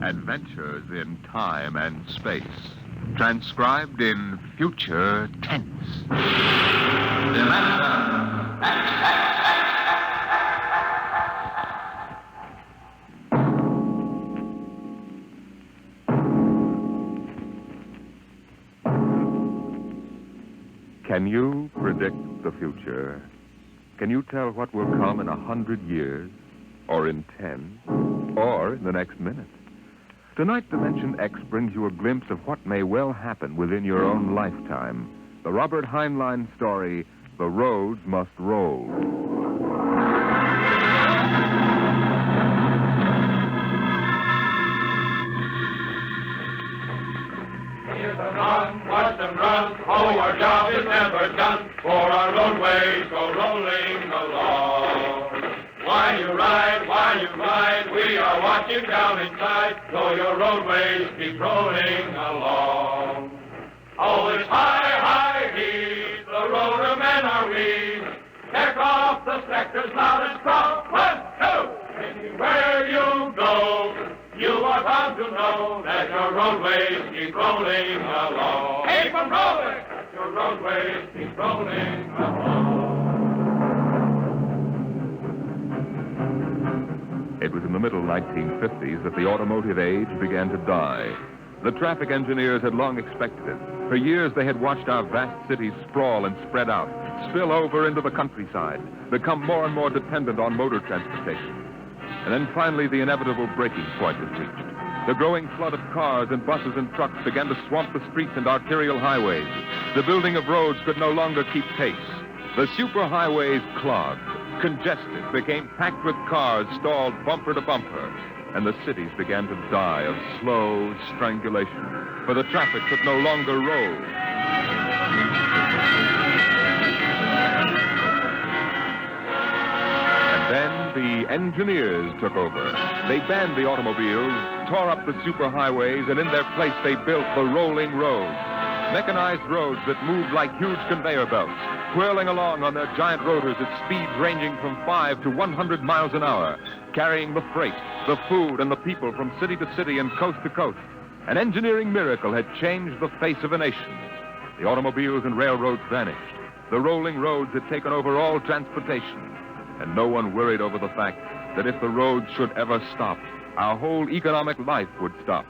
Adventures in Time and Space. Transcribed in future tense. Dimension XX. Can you predict the future? Can you tell what will come in 100 years? Or in 10? Or in the next minute? Tonight, Dimension X brings you a glimpse of what may well happen within your own lifetime. The Robert Heinlein story, The Roads Must Roll. Here's a run, watch them run. Oh, our job is never done, for our roadways go rolling along. While you ride, we are watching down inside, so your roadways keep rolling along. Oh, it's high, heave, the roadermen are we. Check off the sectors loud and strong. 1, 2, anywhere you go, you are bound to know that your roadways keep rolling along. Keep them rolling! Your roadways keep rolling along. It was in the middle 1950s that the automotive age began to die. The traffic engineers had long expected it. For years, they had watched our vast cities sprawl and spread out, spill over into the countryside, become more and more dependent on motor transportation. And then finally, the inevitable breaking point was reached. The growing flood of cars and buses and trucks began to swamp the streets and arterial highways. The building of roads could no longer keep pace. The superhighways clogged, congested, became packed with cars stalled bumper to bumper, and the cities began to die of slow strangulation, for the traffic could no longer roll. And then the engineers took over. They banned the automobiles, tore up the superhighways, and in their place they built the rolling roads. Mechanized roads that moved like huge conveyor belts, whirling along on their giant rotors at speeds ranging from 5 to 100 miles an hour, carrying the freight, the food, and the people from city to city and coast to coast. An engineering miracle had changed the face of a nation. The automobiles and railroads vanished. The rolling roads had taken over all transportation. And no one worried over the fact that if the roads should ever stop, our whole economic life would stop.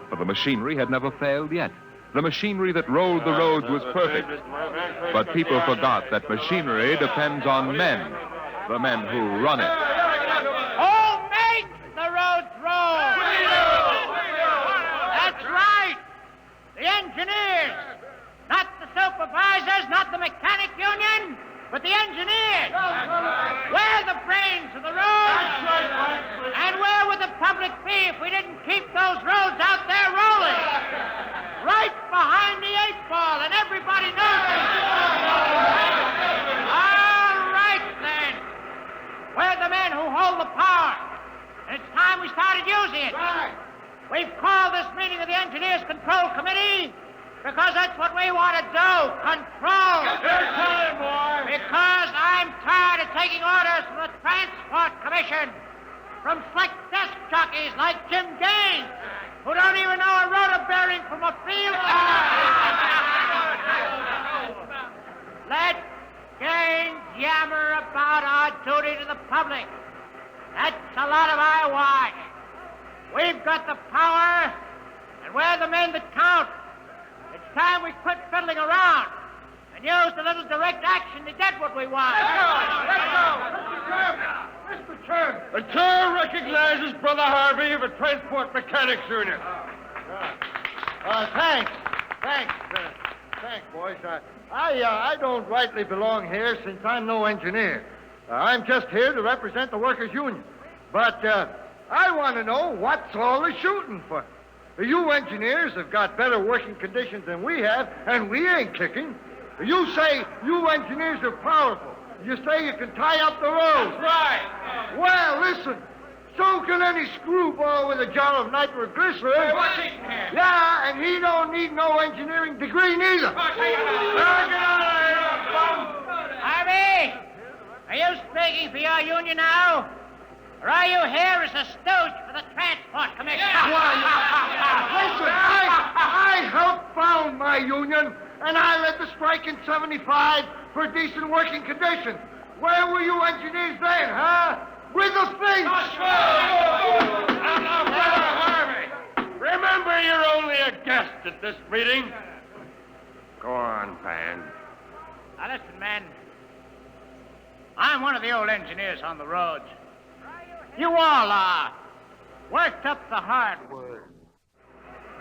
For the machinery had never failed yet. The machinery that rolled the roads was perfect. But people forgot that machinery depends on men, the men who run it. Who makes the roads roll? That's right. The engineers. Not the supervisors, not the mechanic union, but the engineers. We're the brains of the roads. And where would the public be if we didn't keep those roads out there rolling? Right behind the 8-ball, and everybody knows it. All right, then. We're the men who hold the power. And it's time we started using it. Right. We've called this meeting of the Engineers Control Committee because that's what we want to do, control. Your time, boy. Because I'm tired of taking orders from the Transport Commission, from slick desk jockeys like Jim Gaines, who don't even know a rotor bearing from a field car. Let Gaines yammer about our duty to the public. That's a lot of eyewash. We've got the power, and we're the men that count. It's time we quit fiddling around and use a little direct action to get what we want. Let's go. Mr. Chairman. The chair recognizes Brother Harvey of the Transport Mechanics Union. Thanks, boys. I don't rightly belong here since I'm no engineer. I'm just here to represent the workers' union. But I want to know what's all the shooting for. You engineers have got better working conditions than we have, and we ain't kicking. You say you engineers are powerful. You say you can tie up the roads. That's right. Well, listen. So can any screwball with a jar of nitroglycerin. Hey, what's he can? Yeah, and he don't need no engineering degree neither. Harvey, are you speaking for your union now? Or are you here as a stooge for the Transport Commission? Listen, I helped found my union, and I led the strike in 75 for decent working conditions. Where were you engineers then, huh? With the feet! Now, Brother Harvey, remember you're only a guest at this meeting. Go on, Pan. Now, listen, men. I'm one of the old engineers on the roads. You all worked up the hardwood.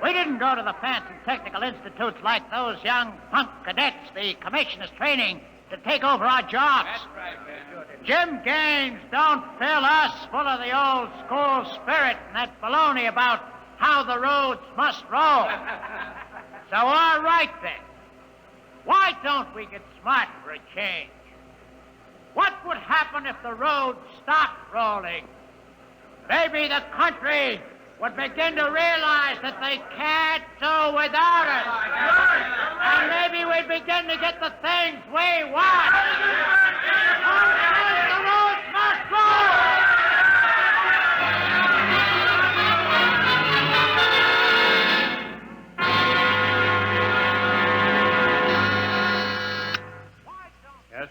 We didn't go to the fancy technical institutes like those young punk cadets the commissioner's training to take over our jobs. That's right, man. Jim Gaines don't fill us full of the old school spirit and that baloney about how the roads must roll. So, all right, then. Why don't we get smart for a change? What would happen if the roads stopped rolling? Maybe the country would begin to realize that they can't do without us. And maybe we'd begin to get the things we want. The roads must roll! Yes?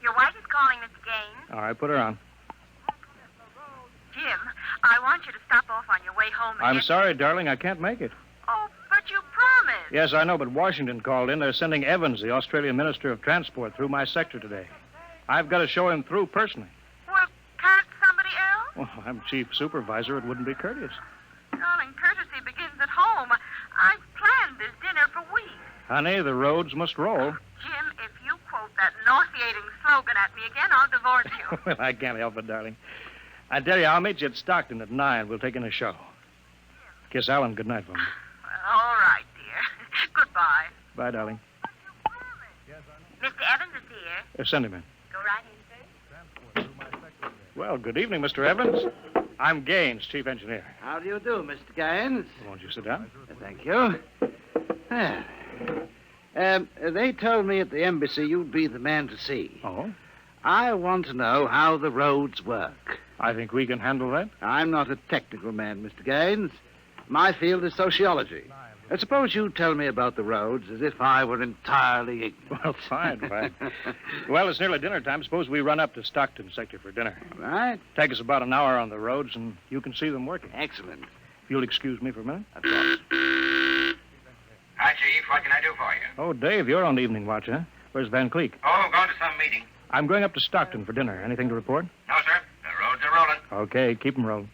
Your wife is calling, Mr. Gaines. All right, put her on. Jim, I want you to stop off on your way home and I'm sorry, darling, I can't make it. Oh, but you promised. Yes, I know, but Washington called in. They're sending Evans, the Australian Minister of Transport, through my sector today. I've got to show him through personally. Well, can't somebody else? Well, I'm chief supervisor. It wouldn't be courteous. Darling, courtesy begins at home. I've planned this dinner for weeks. Honey, the roads must roll. Jim, if you quote that nauseating slogan at me again, I'll divorce you. Well, I can't help it, darling. I tell you, I'll meet you at Stockton at 9. We'll take in a show. Kiss Alan goodnight for me. Well, all right, dear. Goodbye. Bye, darling. Mr. Evans is here. Send him in. Go right in, sir. Well, good evening, Mr. Evans. I'm Gaines, chief engineer. How do you do, Mr. Gaines? Won't you sit down? Thank you. They told me at the embassy you'd be the man to see. Oh? I want to know how the roads work. I think we can handle that. I'm not a technical man, Mr. Gaines. My field is sociology. Suppose you tell me about the roads as if I were entirely ignorant. Well, fine. Well, it's nearly dinner time. Suppose we run up to Stockton sector for dinner. All right. Take us about an hour on the roads, and you can see them working. Excellent. If you'll excuse me for a minute. Of course. Hi, Chief. What can I do for you? Oh, Dave, you're on the evening watch, huh? Where's Van Cleek? Oh, going to some meeting. I'm going up to Stockton for dinner. Anything to report? No, sir. The roads are rolling. Okay, keep them rolling.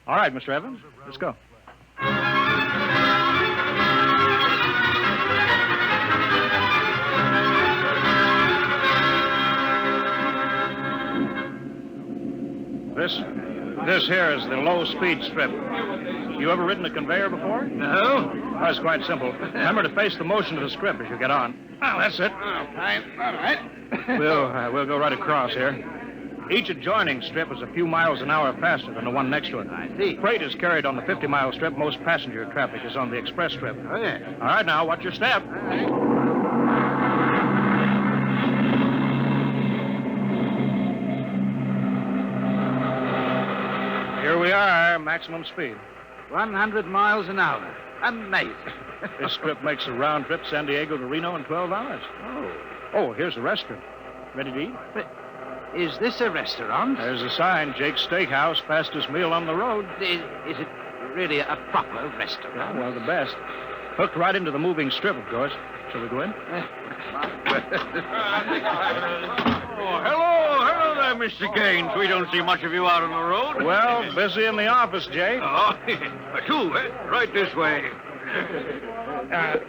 All right, Mr. Evans, let's go. This here is the low-speed strip. You ever ridden a conveyor before? No? Oh, it's quite simple. Remember to face the motion of the strip as you get on. Well, that's it. All right. We'll go right across here. Each adjoining strip is a few miles an hour faster than the one next to it. I see. Freight is carried on the 50-mile strip. Most passenger traffic is on the express strip. Oh, yeah. All right, now, watch your step. All right. Here we are, maximum speed. 100 miles an hour. Amazing. This strip makes a round trip San Diego to Reno in 12 hours. Oh, here's the restaurant. Ready to eat? But is this a restaurant? There's a sign, Jake's Steakhouse, fastest meal on the road. Is it really a proper restaurant? Well, the best. Hooked right into the moving strip, of course. Shall we go in? Hello there, Mr. Gaines. We don't see much of you out on the road. Well, busy in the office, Jake. Oh, two, right this way.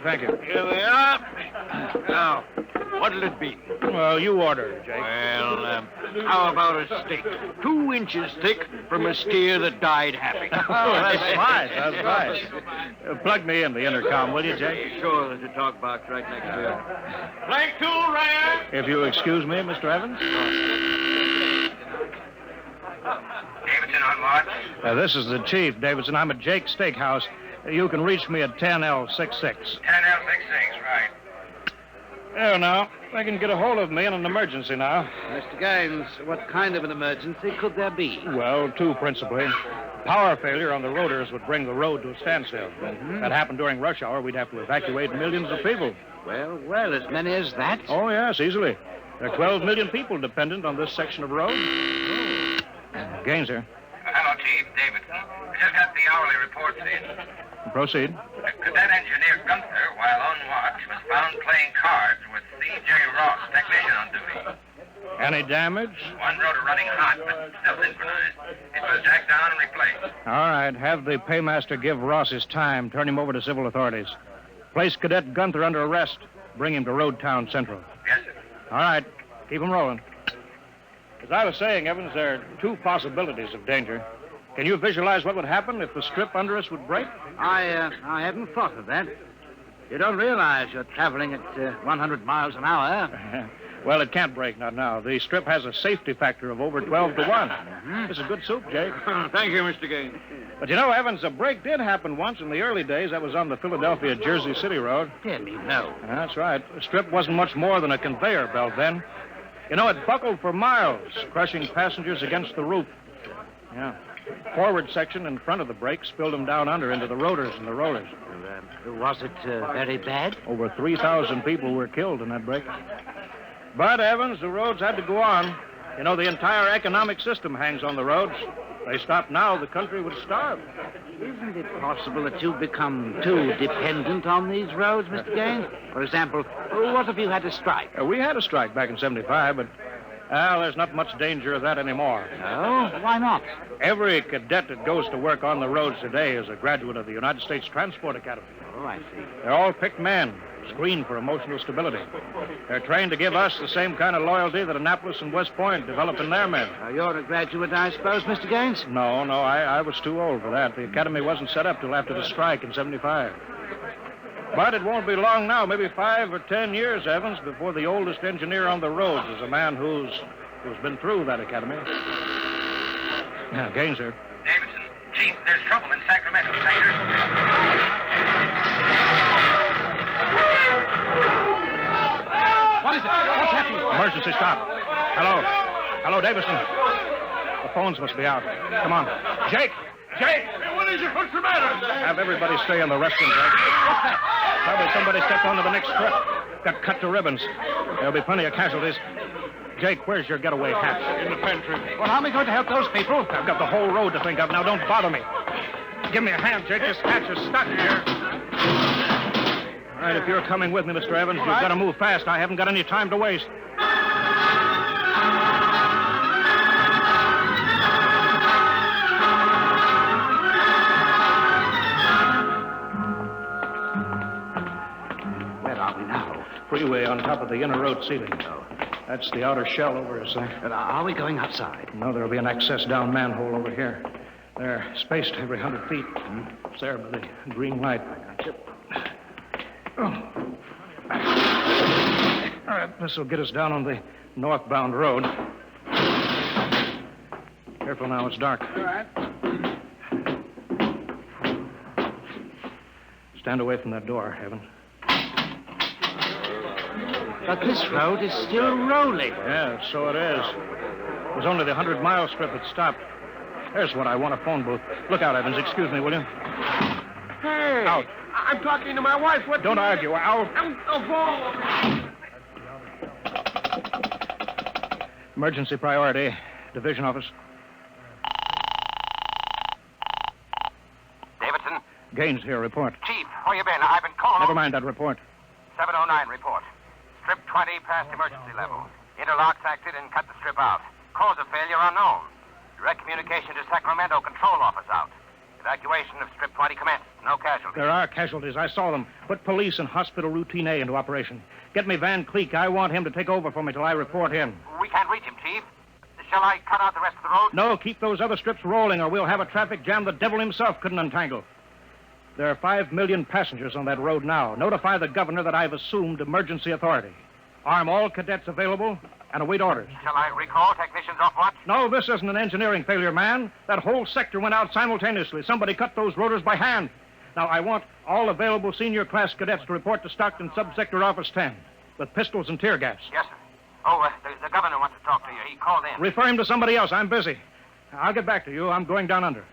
Thank you. Here they are. Now, what'll it be? Well, you order, Jake. Well, how about a steak? 2 inches thick from a steer that died happy. Oh, that's fine. That's fine. Plug me in the intercom, will you, Jake? Sure, there's a talk box right next to it. Flank 2, Ryan. If you'll excuse me, Mr. Evans. Davidson on watch. This is the chief, Davidson. I'm at Jake's Steakhouse. You can reach me at 10L66. 10L66, right. There now. They can get a hold of me in an emergency now. Mr. Gaines, what kind of an emergency could there be? Well, two principally. Power failure on the rotors would bring the road to a standstill. That happened during rush hour. We'd have to evacuate millions of people. Well, as many as that? Oh, yes, easily. There are 12 million people dependent on this section of road. Gaines here. Hello, Chief. Davidson. We just got the hourly reports in. Proceed. Cadet engineer Gunther, while on watch, was found playing cards with C.J. Ross, technician on duty. Any damage? One rotor running hot, but still synchronized. It was jacked down and replaced. All right. Have the paymaster give Ross his time. Turn him over to civil authorities. Place Cadet Gunther under arrest. Bring him to Road Town Central. Yes, sir. All right. Keep him rolling. As I was saying, Evans, there are two possibilities of danger. Can you visualize what would happen if the strip under us would break? I hadn't thought of that. You don't realize you're traveling at 100 miles an hour. Well, it can't break, not now. The strip has a safety factor of over 12 to 1. This is good soup, Jake. Thank you, Mr. Gaines. But you know, Evans, a break did happen once in the early days. That was on the Philadelphia-Jersey City Road. Dear me, no. That's right. The strip wasn't much more than a conveyor belt then. You know, it buckled for miles, crushing passengers against the roof. Yeah. Forward section in front of the brake spilled them down under into the rotors and the rollers. Was it very bad? Over 3,000 people were killed in that break. But, Evans, the roads had to go on. You know, the entire economic system hangs on the roads. If they stopped now, the country would starve. Isn't it possible that you've become too dependent on these roads, Mr. Gaines? For example, what if you had a strike? We had a strike back in 75, but, well, there's not much danger of that anymore. No? Why not? Every cadet that goes to work on the roads today is a graduate of the United States Transport Academy. Oh, I see. They're all picked men, screened for emotional stability. They're trained to give us the same kind of loyalty that Annapolis and West Point develop in their men. You're a graduate, I suppose, Mr. Gaines? No, I was too old for that. The academy wasn't set up till after the strike in 75. But it won't be long now, maybe 5 or 10 years, Evans, before the oldest engineer on the roads is a man who's been through that academy. Now, Gaines here. Davidson. Chief, there's trouble in Sacramento. What is it? What's happening? Emergency stop. Hello, Davison. The phones must be out. Come on. Jake! Hey, what is it? What's the matter? Have everybody stay in the restroom, Jake. What's that? Probably somebody stepped onto the next strip. Got cut to ribbons. There'll be plenty of casualties. Jake, where's your getaway hat? In the pantry. Well, how am I going to help those people? I've got the whole road to think of. Now, don't bother me. Give me a hand, Jake. This hatch is stuck here. All right, if you're coming with me, Mr. Evans, you've got to move fast. I haven't got any time to waste. Where are we now? Freeway on top of the inner road ceiling. That's the outer shell over us there. Are we going outside? No, there'll be an access down manhole over here. They're spaced every 100 feet. It's there by the green light. All right, this will get us down on the northbound road. Careful now, it's dark. All right. Stand away from that door, Evan. But this road is still rolling. Yeah, so it is. It was only the 100-mile strip that stopped. There's what I want, a phone booth. Look out, Evans. Excuse me, will you? Hey! Out. I'm talking to my wife. What? Don't argue. Out. Emergency priority. Division office. Davidson? Gaines here. Report. Chief, where you been? I've been calling... Never mind that report. 709 report. Strip 20 past emergency level. Interlocks acted and cut the strip out. Cause of failure unknown. Direct communication to Sacramento control office out. Evacuation of strip 20 commenced. No casualties. There are casualties. I saw them. Put police and hospital routine A into operation. Get me Van Cleek. I want him to take over for me till I report in. We can't reach him, Chief. Shall I cut out the rest of the road? No, keep those other strips rolling or we'll have a traffic jam the devil himself couldn't untangle. There are 5 million passengers on that road now. Notify the governor that I've assumed emergency authority. Arm all cadets available and await orders. Shall I recall technicians off watch? No, this isn't an engineering failure, man. That whole sector went out simultaneously. Somebody cut those rotors by hand. Now, I want all available senior class cadets to report to Stockton Subsector Office 10. with pistols and tear gas. Yes, sir. Oh, the governor wants to talk to you. He called in. Refer him to somebody else. I'm busy. I'll get back to you. I'm going down under.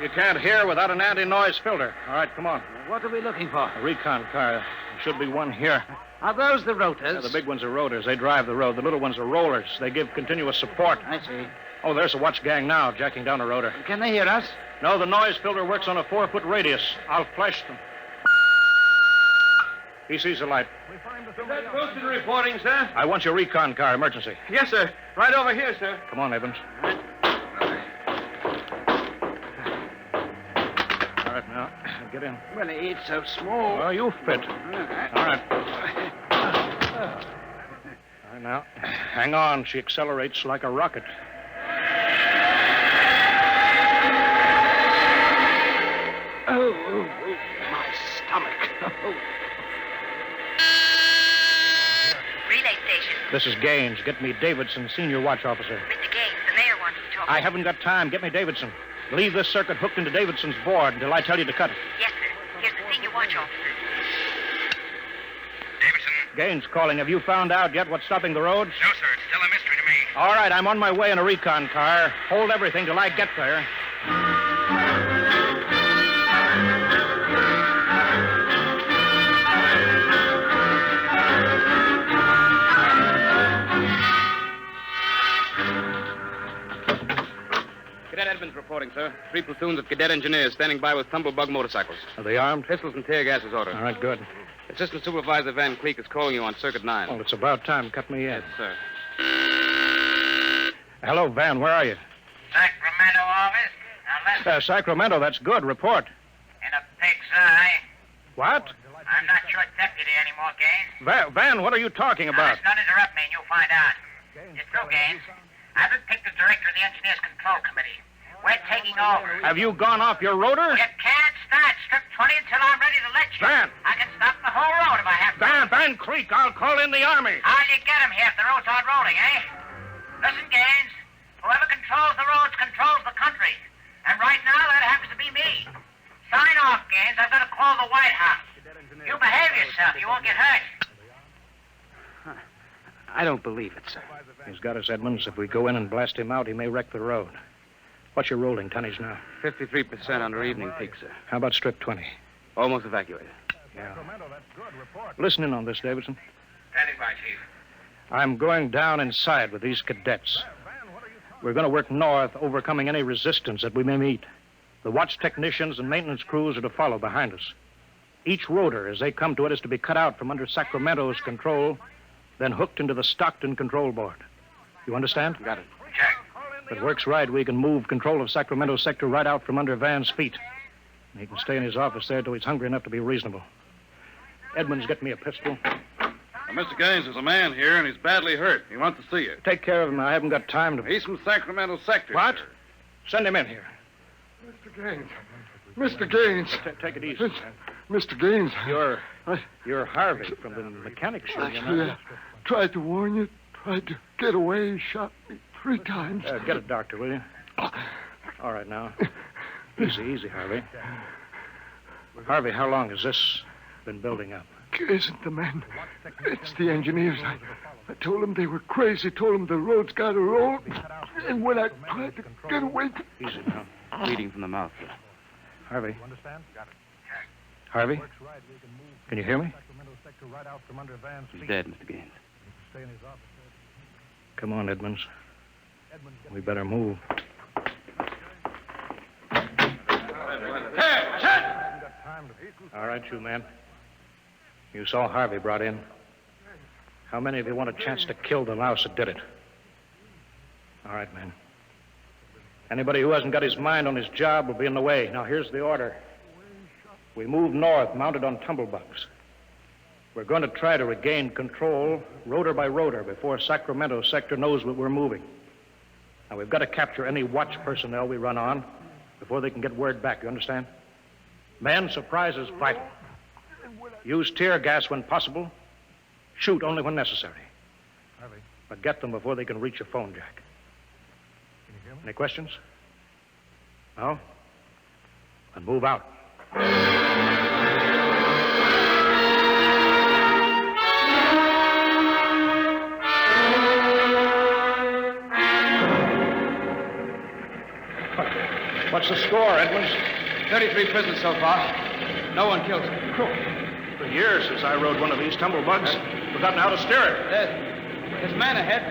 You can't hear without an anti-noise filter. All right, come on. What are we looking for? A recon car. There should be one here. Are those the rotors? Yeah, the big ones are rotors. They drive the road. The little ones are rollers. They give continuous support. I see. Oh, there's a watch gang now, jacking down a rotor. Can they hear us? No, the noise filter works on a 4-foot radius. I'll flash them. He sees the light. Is that Wilson reporting, sir? I want your recon car, emergency. Yes, sir. Right over here, sir. Come on, Evans. All right, now, get in. Well, it's so small. Well, you fit. All right. All right, now, hang on. She accelerates like a rocket. Oh, my stomach. Relay station. This is Gaines. Get me Davidson, senior watch officer. Mr. Gaines, the mayor wants to talk. I haven't got time. Get me Davidson. Leave this circuit hooked into Davidson's board until I tell you to cut it. Yes, sir. Here's the senior watch officer. Davidson? Gaines calling. Have you found out yet what's stopping the roads? No, sir. It's still a mystery to me. All right, I'm on my way in a recon car. Hold everything till I get there. Cadet Edmonds reporting, sir. 3 platoons of cadet engineers standing by with tumblebug motorcycles. Are they armed? Pistols and tear gas is ordered. All right, good. Assistant Supervisor Van Cleek is calling you on Circuit 9. Well, it's about time. Cut me in. Yes, sir. Hello, Van. Where are you? Sacramento office. Now listen, Sacramento. That's good. Report. in a pig's eye. What? I'm not your deputy anymore, Gaines. Van, what are you talking Now, about? listen, don't interrupt me and you'll find out. It's true, Gaines. I've been picked as director of the Engineers Control Committee. We're taking over. Have you gone off your rotor? You can't start strip 20 until I'm ready to let you. Van! I can stop the whole road if I have to. Van Creek, I'll call in the Army. How'll you get him here if the roads aren't rolling, eh? Listen, Gaines. Whoever controls the roads controls the country. And right now, that happens to be me. Sign off, Gaines. I've got to call the White House. You behave yourself. You won't get hurt. I don't believe it, sir. He's got us, Edmonds. If we go in and blast him out, he may wreck the road. What's your rolling tonnage now? 53% under evening peak, sir. How about strip 20? Almost evacuated. Yeah. Listen in on this, Davidson. Standing by, Chief. I'm going down inside with these cadets. We're going to work north, overcoming any resistance that we may meet. The watch technicians and maintenance crews are to follow behind us. Each rotor, as they come to it, is to be cut out from under Sacramento's control, then hooked into the Stockton control board. You understand? Got it. Check. If it works right, we can move control of Sacramento sector right out from under Van's feet. And he can stay in his office there till he's hungry enough to be reasonable. Edmonds, get me a pistol. Mr. Gaines, there's a man here, and he's badly hurt. He wants to see you. Take care of him. I haven't got time to... He's from Sacramento sector. What? Sir. Send him in here. Mr. Gaines. Mr. Gaines. Take it easy. Mr. Gaines. You're Harvey from the mechanics show, you Actually, know. I tried to warn you. Tried to get away. He shot me 3 times. Get a doctor, will you? All right, now. Easy, Harvey. Harvey, how long has this been building up? It isn't the men. It's the engineers. I told them they were crazy. Told them the road's got to roll. And when I tried to get away... Easy now. Bleeding from the mouth, sir. Harvey. Harvey? Can you hear me? He's dead, Mr. Gaines. Come on, Edmonds. We better move. All right, you men. You saw Harvey brought in. How many of you want a chance to kill the louse that did it? All right, men. Anybody who hasn't got his mind on his job will be in the way. Now, here's the order. We move north, mounted on tumblebugs. We're going to try to regain control, rotor by rotor, before Sacramento sector knows what we're moving. Now, we've got to capture any watch personnel we run on before they can get word back. You understand? Men, surprise is vital. Use tear gas when possible. Shoot only when necessary. But get them before they can reach your phone jack. Any questions? No? Then move out. What's the score, Edmonds? 33 prisoners so far. No one killed. For years since I rode one of these tumblebugs, forgotten how to steer it. There's a man ahead.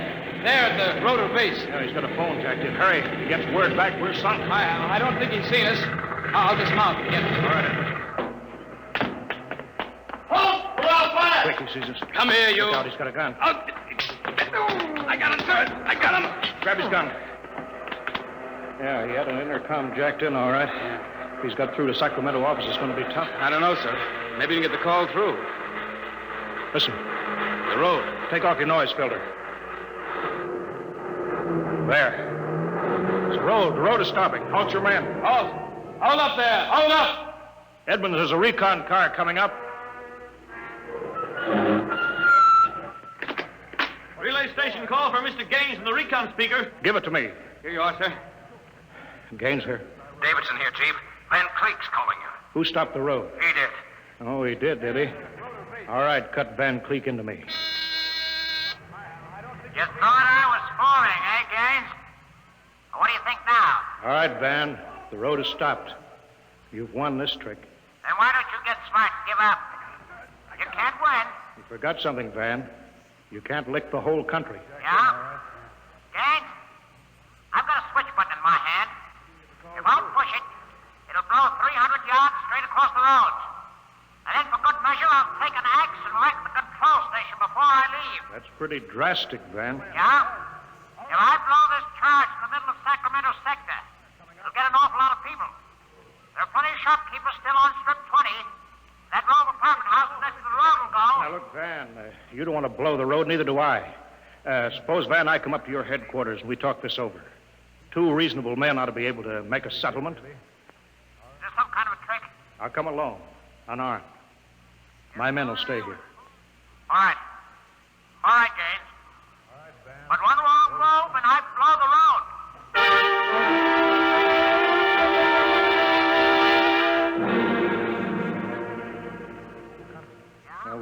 There at the rotor base. Yeah, he's got a phone jacked in. Hurry. If he gets word back, we're sunk. I don't think he's seen us. I'll dismount again. All right. Halt! Pull out fire! Quick, he sees us. Come here, you. Look out, he's got a gun. I got him, sir. I got him. Grab his gun. Yeah, he had an intercom jacked in, all right. If he's got through to Sacramento office, it's going to be tough. I don't know, sir. Maybe you can get the call through. Listen. The road. Take off your noise filter. There. It's the road. The road is stopping. Halt your men. Halt. Hold up there. Hold up. Edmonds, there's a recon car coming up. Relay station call for Mr. Gaines in the recon speaker. Give it to me. Here you are, sir. Gaines here. Davidson here, Chief. Van Cleek's calling you. Who stopped the road? He did. Oh, he did he? All right, cut Van Cleek into me. Just thought I was falling, Gaines? What do you think now? All right, Van. The road is stopped. You've won this trick. Then why don't you get smart and give up? You can't win. You forgot something, Van. You can't lick the whole country. Yeah? Gaines, I've got a switch button in my hand. If I'll push it, it'll blow 300 yards straight across the roads. And then for good measure, I'll take an axe and wreck the control station before I leave. That's pretty drastic, Van. Yeah? If I blow this charge in the middle of Sacramento sector, it'll get an awful lot of people. There are plenty of shopkeepers still on Strip 20. That row of apartment houses next to the road will go. Now, look, Van, you don't want to blow the road, neither do I. Suppose, Van, I come up to your headquarters and we talk this over. Two reasonable men ought to be able to make a settlement. Is this some kind of a trick? I'll come alone, unarmed. My men will stay here. All right. All right, Gaines. But one wrong move and I blow the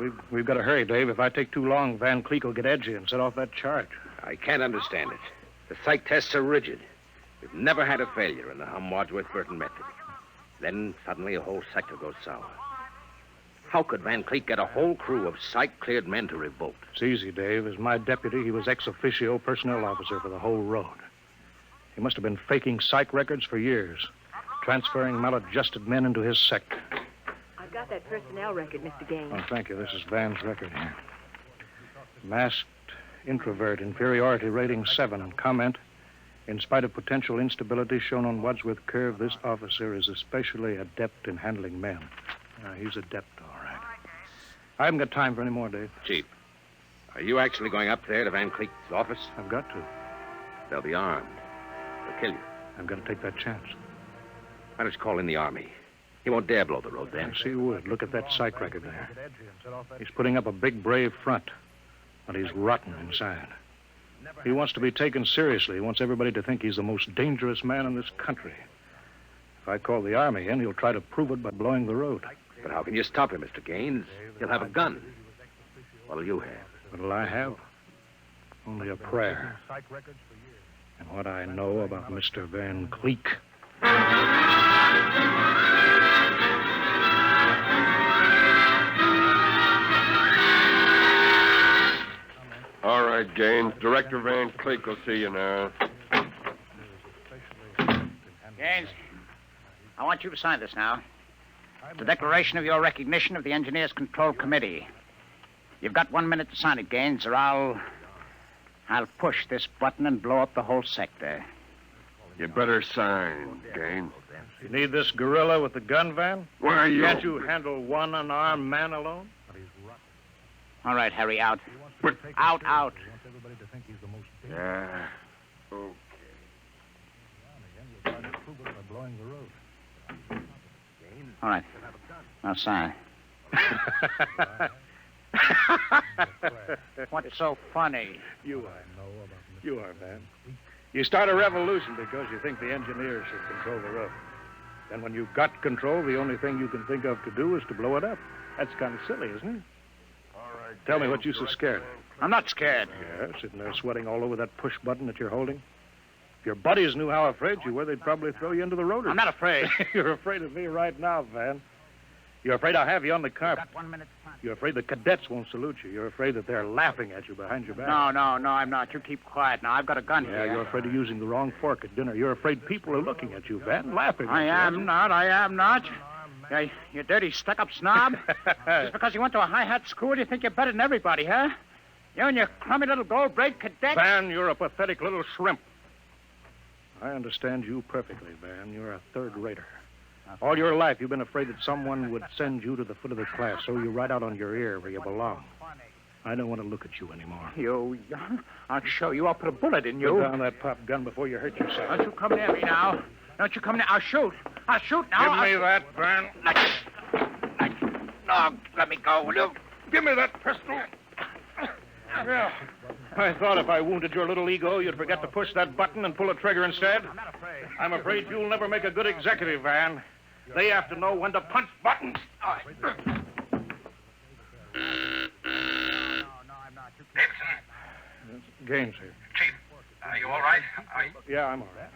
road. We've got to hurry, Dave. If I take too long, Van Cleek will get edgy and set off that charge. I can't understand it. The psych tests are rigid. We've never had a failure in the Hum-Wadsworth-Burton method. Then suddenly a whole sector goes sour. How could Van Cleek get a whole crew of psych-cleared men to revolt? It's easy, Dave. As my deputy, he was ex officio personnel officer for the whole road. He must have been faking psych records for years, transferring maladjusted men into his sector. I've got that personnel record, Mr. Gaines. Oh, thank you. This is Van's record here. Masked introvert, inferiority rating 7. Comment: in spite of potential instability shown on Wadsworth Curve, this officer is especially adept in handling men. He's adept, all right. I haven't got time for any more, Dave. Chief, are you actually going up there to Van Cleek's office? I've got to. They'll be armed. They'll kill you. I've got to take that chance. Why don't you call in the army? He won't dare blow the road then. Yes, he would. Look at that psych record there. He's putting up a big, brave front, but he's rotten inside. He wants to be taken seriously. He wants everybody to think he's the most dangerous man in this country. If I call the army in, he'll try to prove it by blowing the road. But how can you stop him, Mr. Gaines? He'll have a gun. What'll you have? What'll I have? Only a prayer. And what I know about Mr. Van Cleek. All right, Gaines. Director Van Cleek will see you now. Gaines, I want you to sign this now. It's a declaration of your recognition of the Engineers Control Committee. You've got 1 minute to sign it, Gaines, or I'll push this button and blow up the whole sector. You better sign, Gaines. You need this gorilla with the gun, Van? Why are you? Can't you handle one unarmed man alone? All right, Harry, out. Out. Yeah. Okay. All right. Now sign. What's so funny? You are, Van. You start a revolution because you think the engineers should control the road. Then when you've got control, the only thing you can think of to do is to blow it up. That's kind of silly, isn't it? All right. Tell me what you so scared of. I'm not scared. Yeah, sitting there sweating all over that push button that you're holding. If your buddies knew how afraid you were, they'd probably throw you into the rotor. I'm not afraid. You're afraid of me right now, Van. You're afraid I'll have you on the carpet. Got 1 minute's time. You're afraid the cadets won't salute you. You're afraid that they're laughing at you behind your back. No, I'm not. You keep quiet now. I've got a gun Yeah, here. you're afraid of using the wrong fork at dinner. You're afraid people are looking at you, Van, laughing at you. I am not. You dirty, stuck-up snob. Just because you went to a high-hat school, you think you're better than everybody, huh? You and your crummy little gold-braid cadet. Van, you're a pathetic little shrimp. I understand you perfectly, Van. You're a third-rater. All your life, you've been afraid that someone would send you to the foot of the class, so you ride out on your ear where you belong. I don't want to look at you anymore. I'll show you. I'll put a bullet in you. Put down that pop gun before you hurt yourself. Don't you come near me now. Don't you come near. I'll shoot now. Give me that, Van. No, let me go, will you? Give me that pistol. Yeah. I thought if I wounded your little ego, you'd forget to push that button and pull a trigger instead. I'm afraid you'll never make a good executive, Van. They have to know when to punch buttons. Gaines here. Chief, are you all right? Yeah, I'm all right.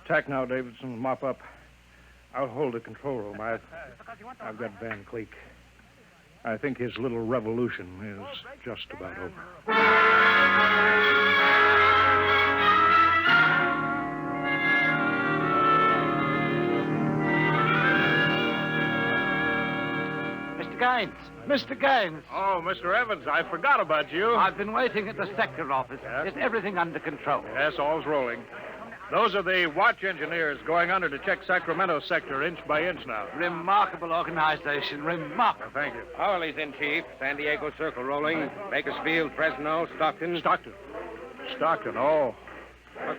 Attack now, Davidson. Mop up. I'll hold the control room. I've got Van Cleek. I think his little revolution is just about over. Mr. Gaines. Oh, Mr. Evans, I forgot about you. I've been waiting at the sector office. Yes? Is everything under control? Yes, all's rolling. Those are the watch engineers going under to check Sacramento sector inch by inch now. Remarkable organization. Remarkable. Thank you. Hourly's in, Chief. San Diego Circle rolling. Bakersfield, Fresno, Stockton. Stockton, oh.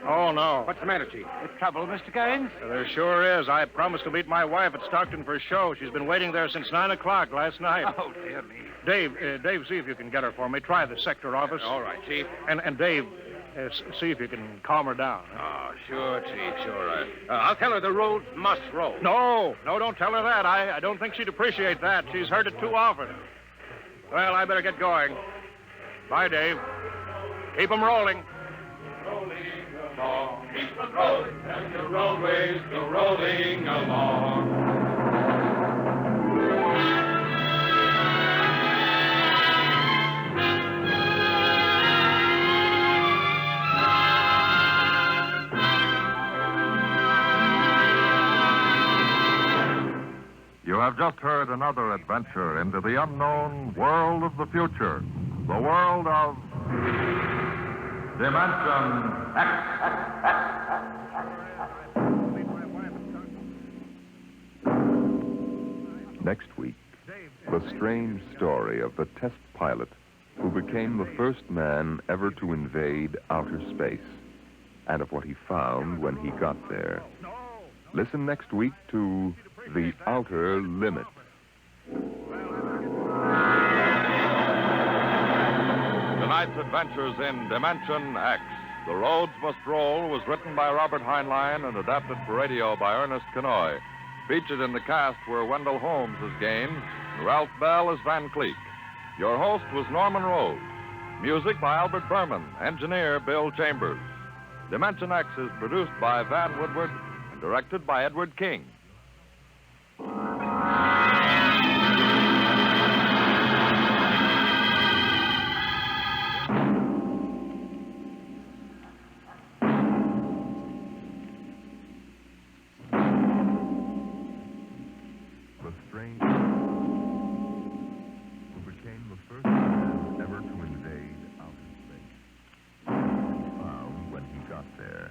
Oh, no. What's the matter, Chief? With trouble, Mr. Gaines? There sure is. I promised to meet my wife at Stockton for a show. She's been waiting there since 9 o'clock last night. Oh, dear me. Dave, see if you can get her for me. Try the sector office. All right, Chief. And Dave, see if you can calm her down. Oh, sure, Chief, sure. I'll tell her the roads must roll. No, don't tell her that. I don't think she'd appreciate that. She's heard it too often. Well, I better get going. Bye, Dave. Keep 'em rolling. Keep it rolling, and the roadways go rolling along. You have just heard another adventure into the unknown world of the future, the world of Dimension X. Next week, the strange story of the test pilot who became the first man ever to invade outer space, and of what he found when he got there. Listen next week to The Outer Limit. Tonight's adventures in Dimension X, The Roads Must Roll, was written by Robert Heinlein and adapted for radio by Ernest Kinoy. Featured in the cast were Wendell Holmes as Gaines and Ralph Bell as Van Cleek. Your host was Norman Rose. Music by Albert Berman, engineer Bill Chambers. Dimension X is produced by Van Woodward and directed by Edward King. There.